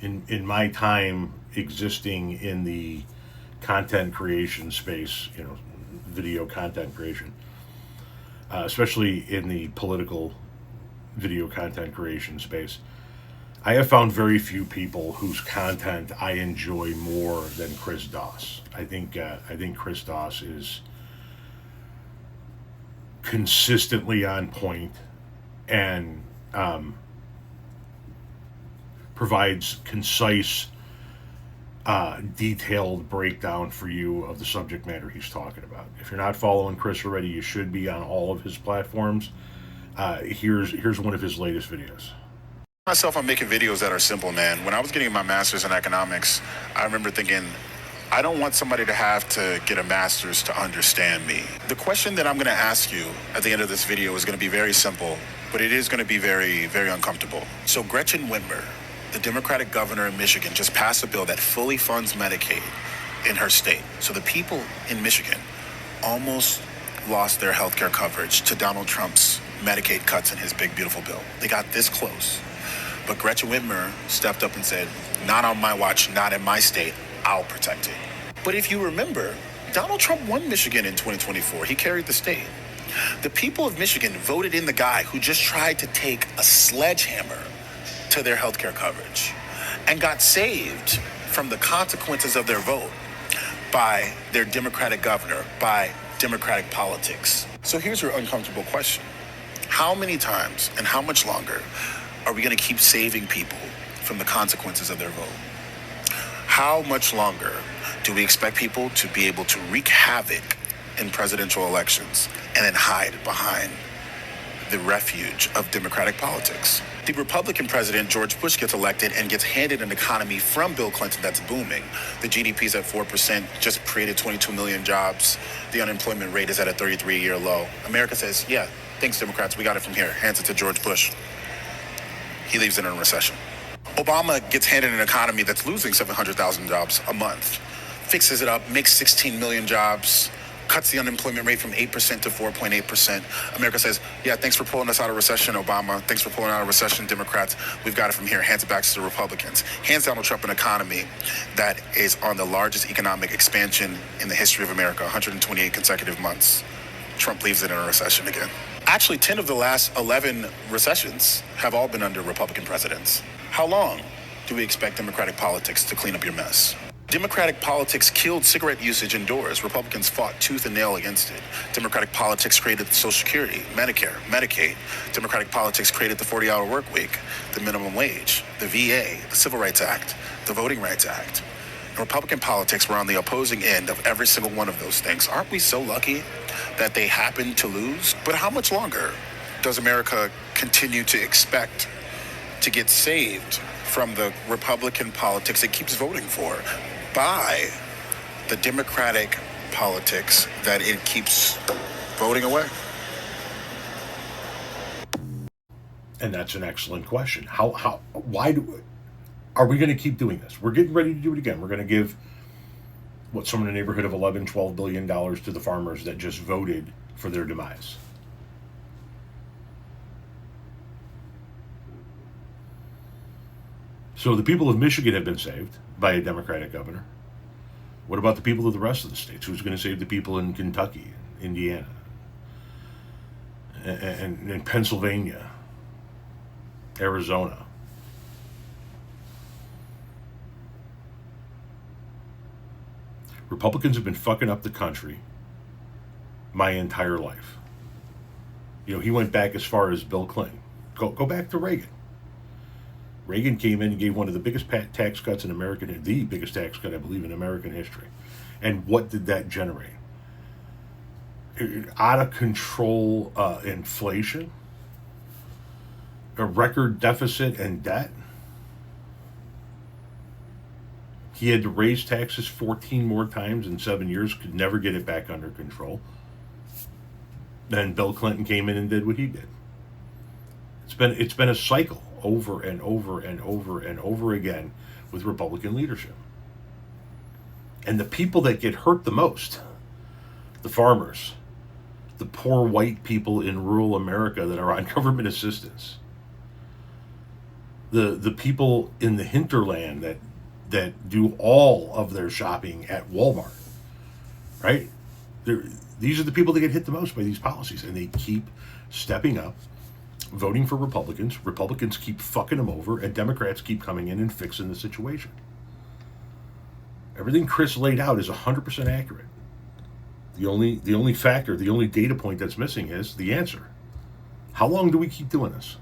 in my time existing in the content creation space, video content creation, especially in the political video content creation space, I have found very few people whose content I enjoy more than Chris Doss. I think Chris Doss is consistently on point and provides concise, detailed breakdown for you of the subject matter he's talking about. If you're not following Chris already, you should be on all of his platforms. Here's one of his latest videos. Myself, I'm making videos that are simple, man. When I was getting my master's in economics, I remember thinking, I don't want somebody to have to get a master's to understand me. The question that I'm going to ask you at the end of this video is going to be very simple, but it is going to be very, very uncomfortable. So Gretchen Whitmer, the Democratic governor in Michigan, just passed a bill that fully funds Medicaid in her state. So the people in Michigan almost lost their health care coverage to Donald Trump's Medicaid cuts in his big, beautiful bill. They got this close. But Gretchen Whitmer stepped up and said, not on my watch, not in my state, I'll protect it. But if you remember, Donald Trump won Michigan in 2024. He carried the state. The people of Michigan voted in the guy who just tried to take a sledgehammer to their healthcare coverage and got saved from the consequences of their vote by their Democratic governor, by Democratic politics. So here's your uncomfortable question. How many times and how much longer are we going to keep saving people from the consequences of their vote? How much longer do we expect people to be able to wreak havoc in presidential elections and then hide behind the refuge of Democratic politics? The Republican president, George Bush, gets elected and gets handed an economy from Bill Clinton that's booming. The GDP's at 4%, just created 22 million jobs. The unemployment rate is at a 33-year low. America says, yeah, thanks, Democrats, we got it from here. Hands it to George Bush. He leaves it in a recession. Obama gets handed an economy that's losing 700,000 jobs a month, fixes it up, makes 16 million jobs, cuts the unemployment rate from 8% to 4.8%. America says, yeah, thanks for pulling us out of recession, Obama. Thanks for pulling out of recession, Democrats. We've got it from here. Hands it back to the Republicans. Hands Donald Trump an economy that is on the largest economic expansion in the history of America, 128 consecutive months. Trump leaves it in a recession again. Actually, 10 of the last 11 recessions have all been under Republican presidents. How long do we expect Democratic politics to clean up your mess? Democratic politics killed cigarette usage indoors. Republicans fought tooth and nail against it. Democratic politics created Social Security, Medicare, Medicaid. Democratic politics created the 40-hour work week, the minimum wage, the VA, the Civil Rights Act, the Voting Rights Act. And Republican politics were on the opposing end of every single one of those things. Aren't we so lucky that they happened to lose? But how much longer does America continue to expect to get saved from the Republican politics it keeps voting for by the Democratic politics that it keeps voting away? And that's an excellent question. Why are we going to keep doing this? We're getting ready to do it again. We're going to give somewhere in the neighborhood of $11-12 billion to the farmers that just voted for their demise. So the people of Michigan have been saved by a Democratic governor. What about the people of the rest of the states? Who's going to save the people in Kentucky, Indiana, and Pennsylvania, Arizona? Republicans have been fucking up the country my entire life. He went back as far as Bill Clinton. Go back to Reagan. Reagan came in and gave one of the biggest tax cuts in the biggest tax cut, I believe, in American history. And what did that generate? Out of control inflation, a record deficit and debt. He had to raise taxes 14 more times in 7 years, could never get it back under control. Then Bill Clinton came in and did what he did. It's been a cycle over and over and over and over again with Republican leadership. And the people that get hurt the most, the farmers, the poor white people in rural America that are on government assistance, the people in the hinterland that do all of their shopping at Walmart, right? These are the people that get hit the most by these policies, and they keep stepping up, voting for Republicans. Republicans keep fucking them over, and Democrats keep coming in and fixing the situation. Everything Chris laid out is 100% accurate. The only factor, the only data point that's missing is the answer. How long do we keep doing this?